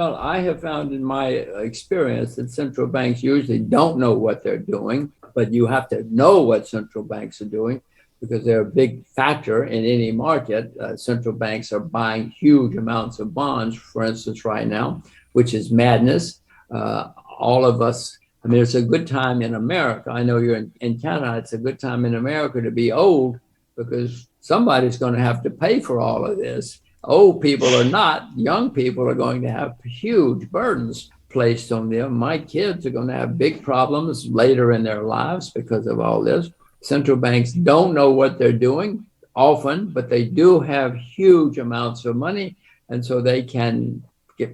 Well, I have found in my experience that central banks usually don't know what they're doing, but you have to know what central banks are doing because they're a big factor in any market. Central banks are buying huge amounts of bonds, for instance, right now, which is madness. All of us, I mean, it's a good time in America. I know you're in Canada. It's a good time in America to be old because somebody's going to have to pay for all of this. Old people are not, young people are going to have huge burdens placed on them. My kids are going to have big problems later in their lives because of all this. Central banks don't know what they're doing often, but they do have huge amounts of money, and so they can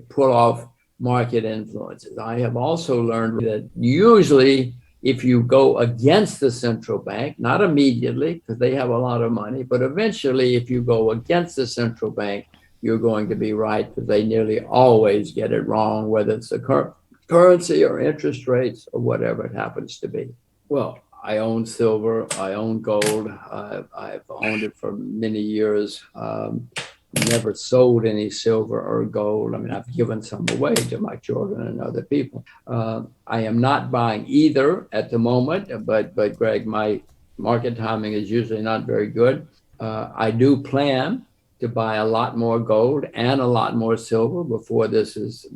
pull off market influences. I have also learned that usually if you go against the central bank, not immediately because they have a lot of money, but eventually if you go against the central bank, you're going to be right because they nearly always get it wrong, whether it's the currency or interest rates or whatever it happens to be. Well, I own silver, I own gold, I've owned it for many years. Never sold any silver or gold. I mean, I've given some away to my children and other people. I am not buying either at the moment, but Greg, my market timing is usually not very good. I do plan to buy a lot more gold and a lot more silver before this is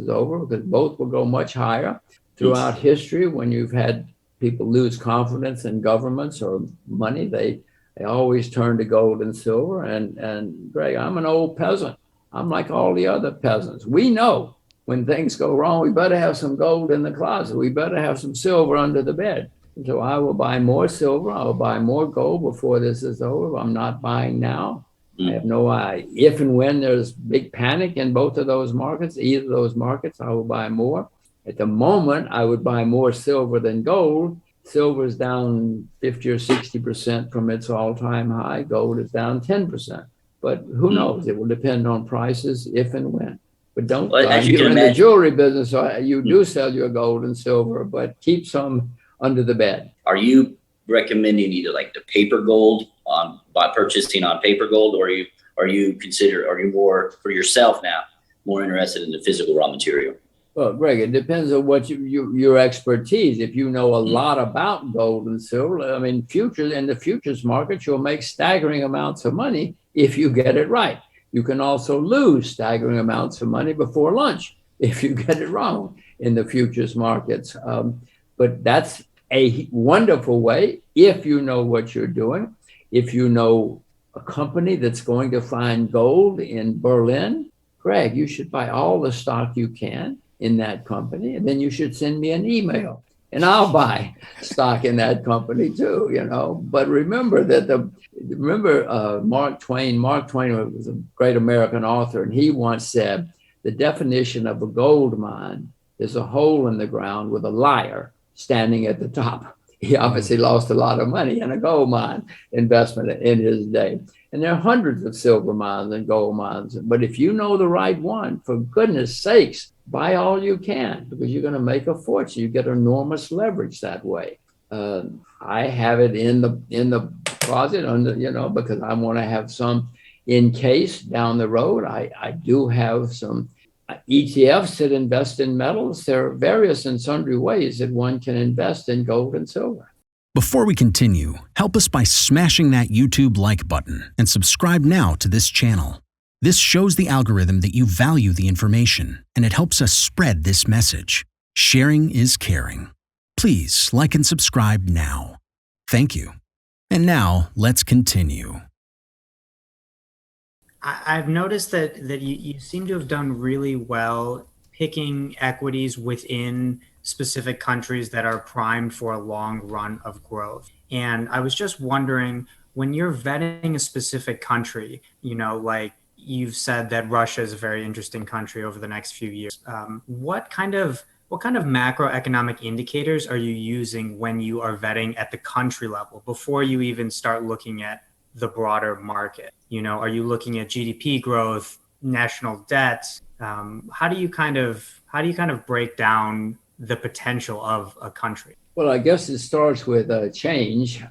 over, because both will go much higher. Throughout history, when you've had people lose confidence in governments or money, they always turn to gold and silver. And Greg, I'm an old peasant. I'm like all the other peasants. We know when things go wrong, we better have some gold in the closet. We better have some silver under the bed. And so I will buy more silver. I will buy more gold before this is over. I'm not buying now. I have no idea. If and when there's big panic in both of those markets, either of those markets, I will buy more. At the moment, I would buy more silver than gold. Silver is down 50 or 60% from its all-time high. Gold is down 10%. But who knows? It will depend on prices if and when. But don't, you're in the jewelry business, so you do sell your gold and silver, but keep some under the bed. Are you recommending either like the paper gold by purchasing on paper gold, or are you more for yourself now, more interested in the physical raw material? Well, Greg, it depends on what your expertise. If you know a lot about gold and silver, I mean, in the futures market, you'll make staggering amounts of money if you get it right. You can also lose staggering amounts of money before lunch if you get it wrong in the futures markets. But that's a wonderful way if you know what you're doing. If you know a company that's going to find gold in Berlin, Greg, you should buy all the stock you can in that company, and then you should send me an email and I'll buy stock in that company too, But remember that Mark Twain was a great American author, and he once said the definition of a gold mine is a hole in the ground with a liar standing at the top. He obviously lost a lot of money in a gold mine investment in his day. And there are hundreds of silver mines and gold mines. But if you know the right one, for goodness sakes, buy all you can, because you're going to make a fortune. You get enormous leverage that way. I have it in the closet, because I want to have some in case down the road. I do have some ETFs that invest in metals. There are various and sundry ways that one can invest in gold and silver. Before we continue, help us by smashing that YouTube like button and subscribe now to this channel. This shows the algorithm that you value the information, and it helps us spread this message. Sharing is caring. Please like and subscribe now. Thank you. And now let's continue. I've noticed that you seem to have done really well picking equities within specific countries that are primed for a long run of growth. And I was just wondering, when you're vetting a specific country, like you've said that Russia is a very interesting country over the next few years, what kind of macroeconomic indicators are you using when you are vetting at the country level before you even start looking at the broader market? Are you looking at GDP growth, national debt? How do you kind of break down the potential of a country? Well, I guess it starts with change.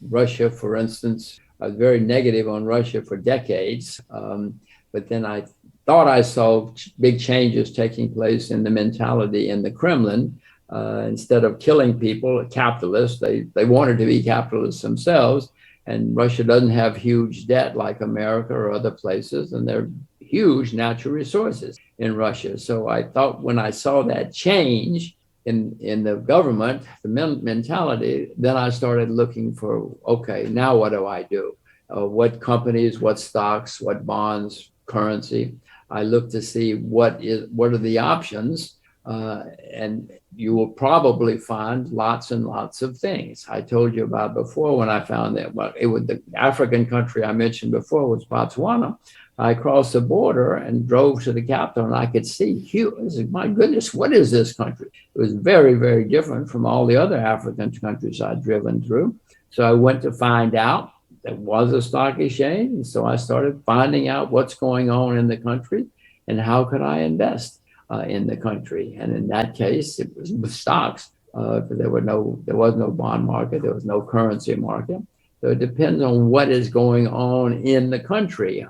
Russia, for instance, I was very negative on Russia for decades, but then I thought I saw big changes taking place in the mentality in the Kremlin. Instead of killing people, capitalists, they wanted to be capitalists themselves. And Russia doesn't have huge debt like America or other places, and there are huge natural resources in Russia. So I thought when I saw that change in the government, the mentality, then I started looking for, okay, now what do I do? What companies, what stocks, what bonds, currency? I look to see what are the options, and you will probably find lots and lots of things. I told you about before when I found that the African country I mentioned before was Botswana. I crossed the border and drove to the capital, and I could see, my goodness, what is this country? It was very, very different from all the other African countries I'd driven through. So I went to find out there was a stock exchange. And so I started finding out what's going on in the country and how could I invest in the country. And in that case, it was stocks. There was no bond market. There was no currency market. So it depends on what is going on in the country.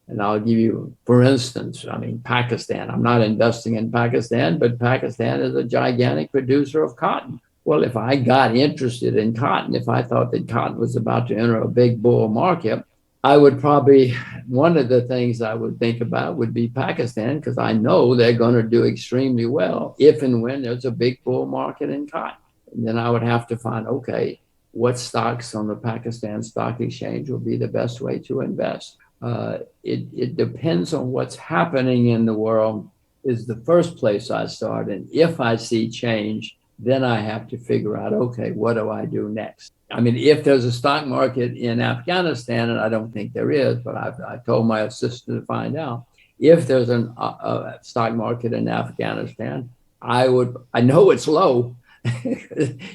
And I'll give you, for instance, Pakistan. I'm not investing in Pakistan, but Pakistan is a gigantic producer of cotton. Well, if I got interested in cotton, if I thought that cotton was about to enter a big bull market, I would probably, one of the things I would think about would be Pakistan, because I know they're going to do extremely well if and when there's a big bull market in cotton. And then I would have to find, okay, what stocks on the Pakistan Stock Exchange will be the best way to invest. It depends on what's happening in the world is the first place I start. And if I see change, then I have to figure out, okay, what do I do next? If there's a stock market in Afghanistan, and I don't think there is, but I told my assistant to find out, if there's a stock market in Afghanistan, I know it's low.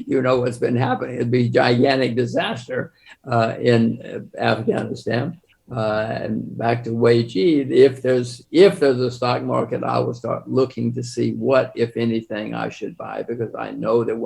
You know what's been happening. It'd be a gigantic disaster in Afghanistan. And back to Wage E, if there's a stock market, I will start looking to see what, if anything, I should buy, because I know that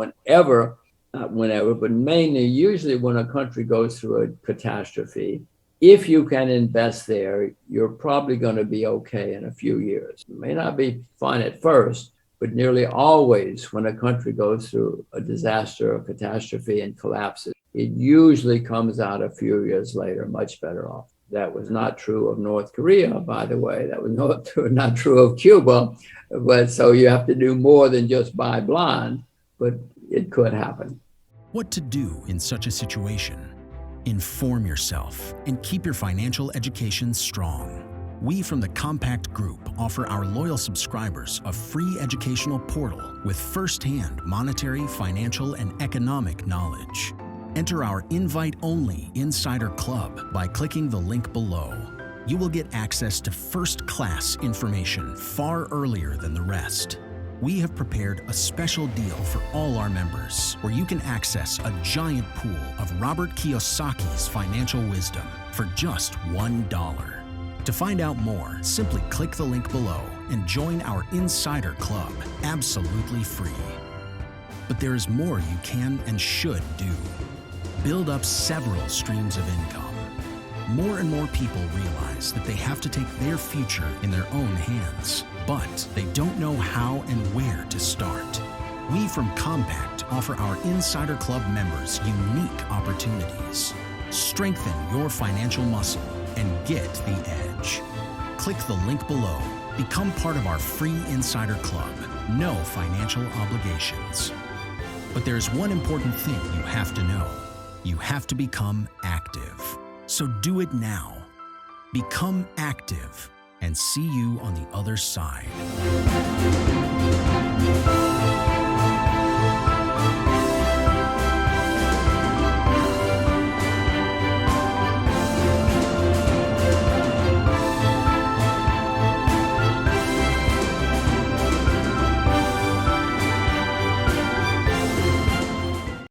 but mainly usually when a country goes through a catastrophe, if you can invest there, you're probably going to be okay in a few years. It may not be fun at first, but nearly always when a country goes through a disaster or catastrophe and collapses, it usually comes out a few years later much better off. That was not true of North Korea, by the way. That was not true of Cuba. But so you have to do more than just buy blind, but it could happen. What to do in such a situation? Inform yourself and keep your financial education strong. We from the Compact Group offer our loyal subscribers a free educational portal with first-hand monetary, financial, and economic knowledge. Enter our invite-only Insider Club by clicking the link below. You will get access to first-class information far earlier than the rest. We have prepared a special deal for all our members where you can access a giant pool of Robert Kiyosaki's financial wisdom for just $1. To find out more, simply click the link below and join our Insider Club absolutely free. But there is more you can and should do. Build up several streams of income. More and more people realize that they have to take their future in their own hands, but they don't know how and where to start. We from Compact offer our Insider Club members unique opportunities. Strengthen your financial muscle and get the edge. Click the link below. Become part of our free Insider Club. No financial obligations. But there's one important thing you have to know. You have to become active. So do it now. Become active and see you on the other side.